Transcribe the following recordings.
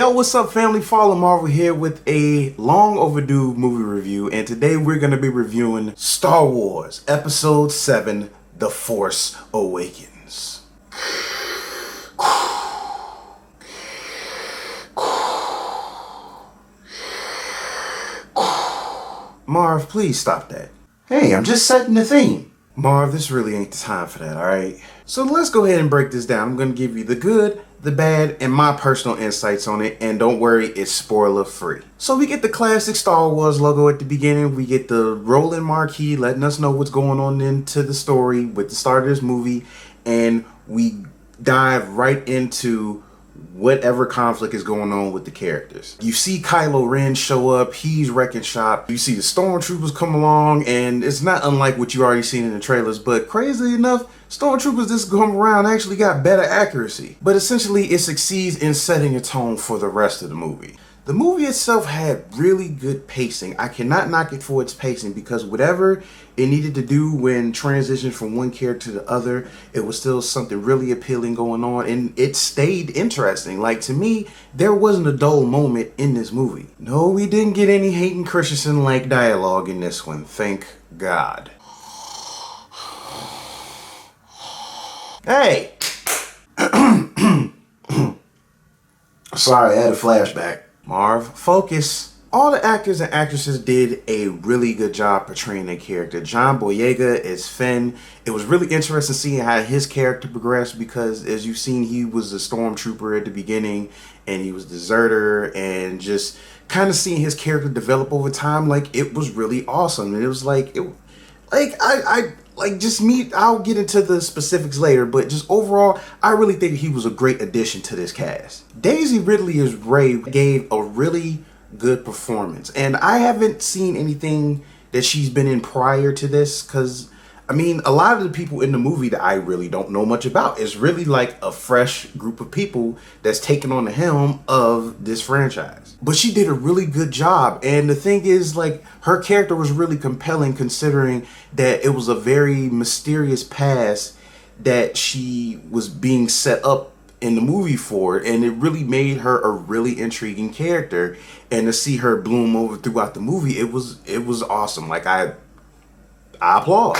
Yo, what's up family? FallenMarvel here with a long overdue movie review, and today we're going to be reviewing Star Wars Episode 7, The Force Awakens. Marv, please stop that. Hey, I'm just setting the theme. Marv, this really ain't the time for that, alright? So let's go ahead and break this down. I'm going to give you the good, the bad, and my personal insights on it, and don't worry, it's spoiler free. So we get the classic Star Wars logo at the beginning, we get the rolling marquee letting us know what's going on into the story with the start of this movie, and we dive right into whatever conflict is going on with the characters. You see Kylo Ren show up, he's wrecking shop. You see the stormtroopers come along, and it's not unlike what you already seen in the trailers, but crazily enough, stormtroopers this come around actually got better accuracy. But essentially it succeeds in setting a tone for the rest of the movie. The movie itself had really good pacing. I cannot knock it for its pacing because whatever it needed to do when transitioning from one character to the other, it was still something really appealing going on, and it stayed interesting. Like, to me, there wasn't a dull moment in this movie. No, we didn't get any Hayden Christensen-like dialogue in this one, thank God. Hey! Sorry, I had a flashback. Marv, focus. All the actors and actresses did a really good job portraying their character. John Boyega as Finn. It was really interesting seeing how his character progressed because, as you've seen, he was a stormtrooper at the beginning and he was a deserter, and just kind of seeing his character develop over time, like, it was really awesome. And it was like, I'll get into the specifics later, but just overall, I really think he was a great addition to this cast. Daisy Ridley as Rey gave a really good performance, and I haven't seen anything that she's been in prior to this, because, I mean, a lot of the people in the movie that I really don't know much about. It's really like a fresh group of people that's taking on the helm of this franchise. But she did a really good job, and the thing is, like, her character was really compelling considering that it was a very mysterious past that she was being set up in the movie for, and it really made her a really intriguing character. And to see her bloom over throughout the movie, it was awesome. Like, I applaud.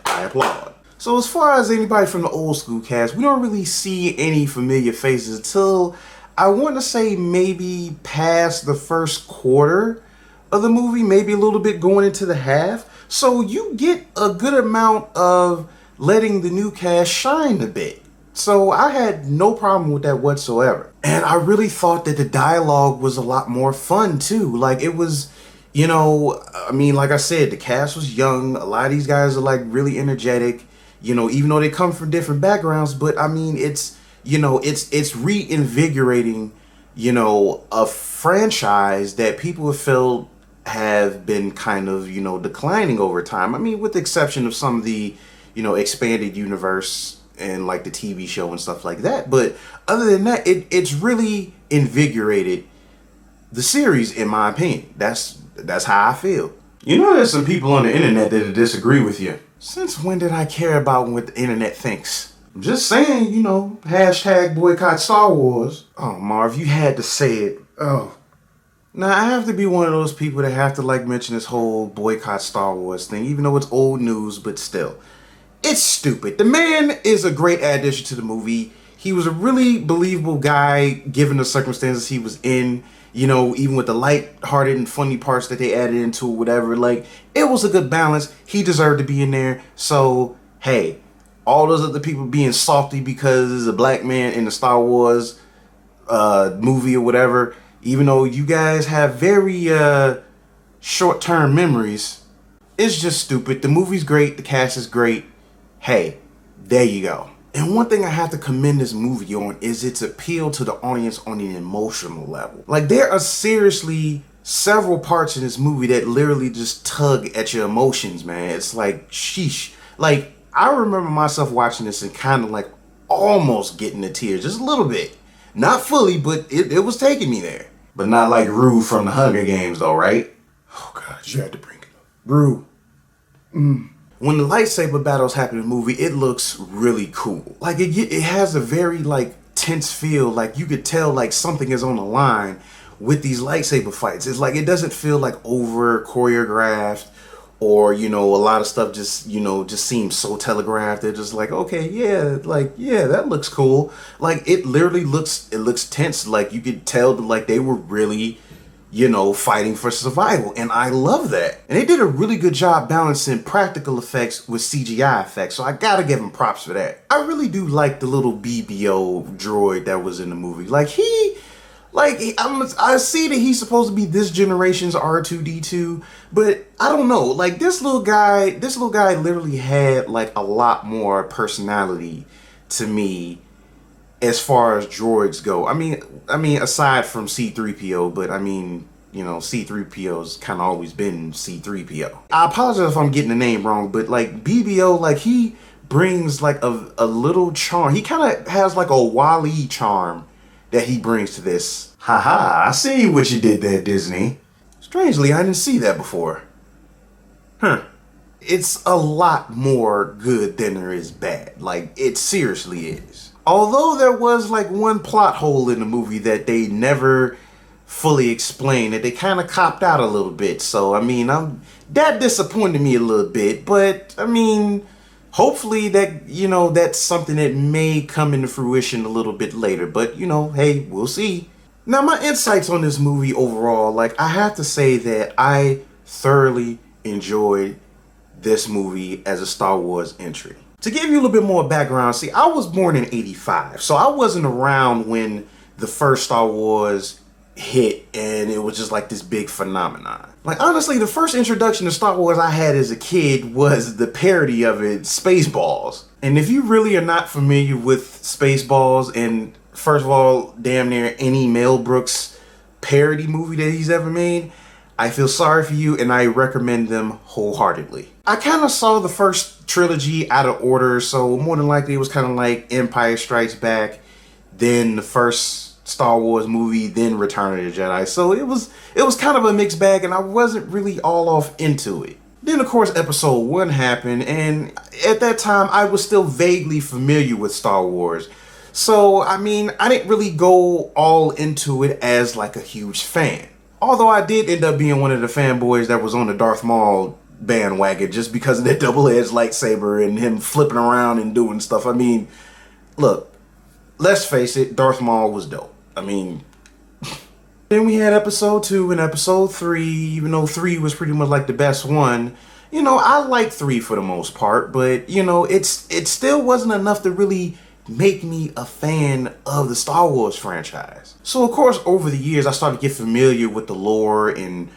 I applaud. So as far as anybody from the old school cast, we don't really see any familiar faces until, I want to say, maybe past the first quarter of the movie, maybe a little bit going into the half. So you get a good amount of letting the new cast shine a bit. So I had no problem with that whatsoever. And I really thought that the dialogue was a lot more fun too. Like, it was, you know, I mean, like I said, the cast was young. A lot of these guys are like really energetic, you know, even though they come from different backgrounds. But I mean, it's, you know, it's reinvigorating, you know, a franchise that people have felt have been kind of, you know, declining over time. I mean, with the exception of some of the, you know, expanded universe and like the TV show and stuff like that. But other than that, it's really invigorated the series, in my opinion. That's how I feel. You know, there's some people on the internet that disagree with you. Since when did I care about what the internet thinks? I'm just saying, you know, hashtag boycott Star Wars. Oh, Marv, you had to say it. Oh. Now, I have to be one of those people that have to, like, mention this whole boycott Star Wars thing, even though it's old news, but still. It's stupid. The man is a great addition to the movie. He was a really believable guy, given the circumstances he was in. You know, even with the light-hearted and funny parts that they added into it, whatever. Like, it was a good balance. He deserved to be in there. So, hey, all those other people being salty because there's a black man in the Star Wars movie or whatever, even though you guys have very short-term memories, it's just stupid. The movie's great. The cast is great. Hey, there you go. And one thing I have to commend this movie on is its appeal to the audience on an emotional level. Like, there are seriously several parts in this movie that literally just tug at your emotions, man. It's like, sheesh. Like, I remember myself watching this and kind of like almost getting to tears, just a little bit. Not fully, but it was taking me there. But not like Rue from the Hunger Games though, right? Oh God, you had to bring it up. Rue. When the lightsaber battles happen in the movie, it looks really cool. Like, it has a very, like, tense feel. Like you could tell like something is on the line with these lightsaber fights. It's like it doesn't feel like over choreographed, or a lot of stuff just just seems so telegraphed. They're just like, okay, yeah, like, yeah, that looks cool. Like it literally looks tense. Like you could tell that like they were really fighting for survival, and I love that. And they did a really good job balancing practical effects with CGI effects, so I gotta give them props for that. I really do like the little BBO droid that was in the movie. I see that he's supposed to be this generation's R2-D2, but I don't know. Like this little guy literally had like a lot more personality to me as far as droids go. I mean, aside from C-3PO, but I mean, C-3PO's kind of always been C-3PO. I apologize if I'm getting the name wrong, but like BBO, like he brings like a little charm. He kind of has like a Wall-E charm that he brings to this. Haha, I see what you did there, Disney. Strangely, I didn't see that before. Huh. It's a lot more good than there is bad. Like, it seriously is. Although there was like one plot hole in the movie that they never fully explained, that they kind of copped out a little bit. So, I mean, that disappointed me a little bit, but I mean, hopefully that, that's something that may come into fruition a little bit later. But, hey, we'll see. Now, my insights on this movie overall, like, I have to say that I thoroughly enjoyed this movie as a Star Wars entry. To give you a little bit more background, see, I was born in '85, so I wasn't around when the first Star Wars hit and it was just like this big phenomenon. Like, honestly, the first introduction to Star Wars I had as a kid was the parody of it, Spaceballs. And if you really are not familiar with Spaceballs, and first of all, damn near any Mel Brooks parody movie that he's ever made, I feel sorry for you and I recommend them wholeheartedly. I kind of saw the first trilogy out of order, so more than likely it was kind of like Empire Strikes Back, then the first Star Wars movie, then Return of the Jedi. So it was kind of a mixed bag and I wasn't really all off into it. Then of course Episode 1 happened, and at that time I was still vaguely familiar with Star Wars. So I mean, I didn't really go all into it as like a huge fan. Although I did end up being one of the fanboys that was on the Darth Maul bandwagon just because of that double-edged lightsaber and him flipping around and doing stuff. I mean, look, let's face it, Darth Maul was dope. I mean, then we had Episode 2 and Episode 3, even though 3 was pretty much like the best one. I liked 3 for the most part, but, it still wasn't enough to really make me a fan of the Star Wars franchise. So of course, over the years, I started to get familiar with the lore and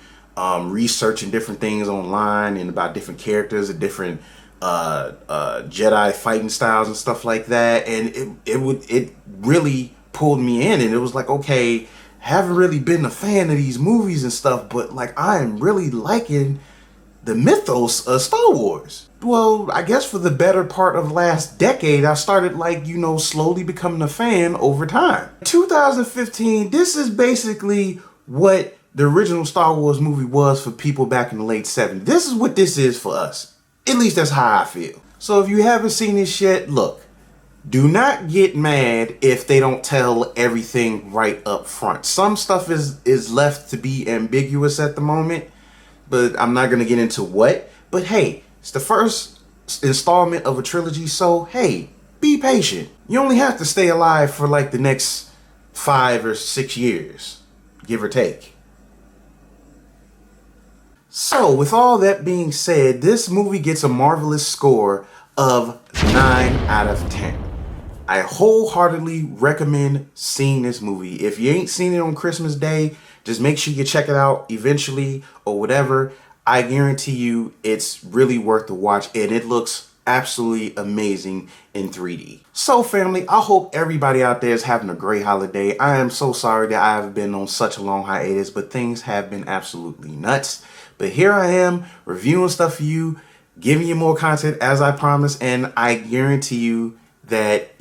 researching different things online and about different characters and different Jedi fighting styles and stuff like that. And it really pulled me in, and it was like, okay, haven't really been a fan of these movies and stuff, but like I am really liking the mythos of Star Wars. Well, I guess for the better part of last decade, I started like, slowly becoming a fan over time. 2015, this is basically what the original Star Wars movie was for people back in the late 70s. This is what this is for us. At least that's how I feel. So if you haven't seen this yet, look, do not get mad if they don't tell everything right up front. Some stuff is left to be ambiguous at the moment, but I'm not going to get into what. But hey, it's the first installment of a trilogy, so hey, be patient. You only have to stay alive for like the next 5 or 6 years, give or take. So with all that being said, this movie gets a marvelous score of 9 out of 10. I wholeheartedly recommend seeing this movie. If you ain't seen it on Christmas Day, just make sure you check it out eventually or whatever. I guarantee you it's really worth the watch, and it looks absolutely amazing in 3D. So family, I hope everybody out there is having a great holiday. I am so sorry that I have been on such a long hiatus, but things have been absolutely nuts. But here I am reviewing stuff for you, giving you more content as I promised, and I guarantee you that,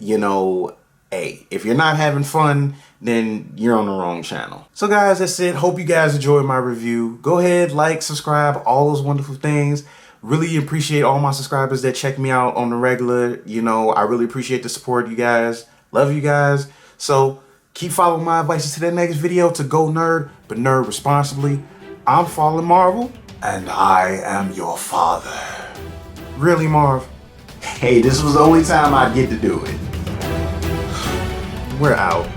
hey, if you're not having fun, then you're on the wrong channel. So guys, that's it. Hope you guys enjoyed my review. Go ahead, like, subscribe, all those wonderful things. Really appreciate all my subscribers that check me out on the regular. I really appreciate the support, you guys. Love you guys. So keep following my advice to the next video to go nerd, but nerd responsibly. I'm FallenMarvel. And I am your father. Really, Marv? Hey, this was the only time I get to do it. We're out.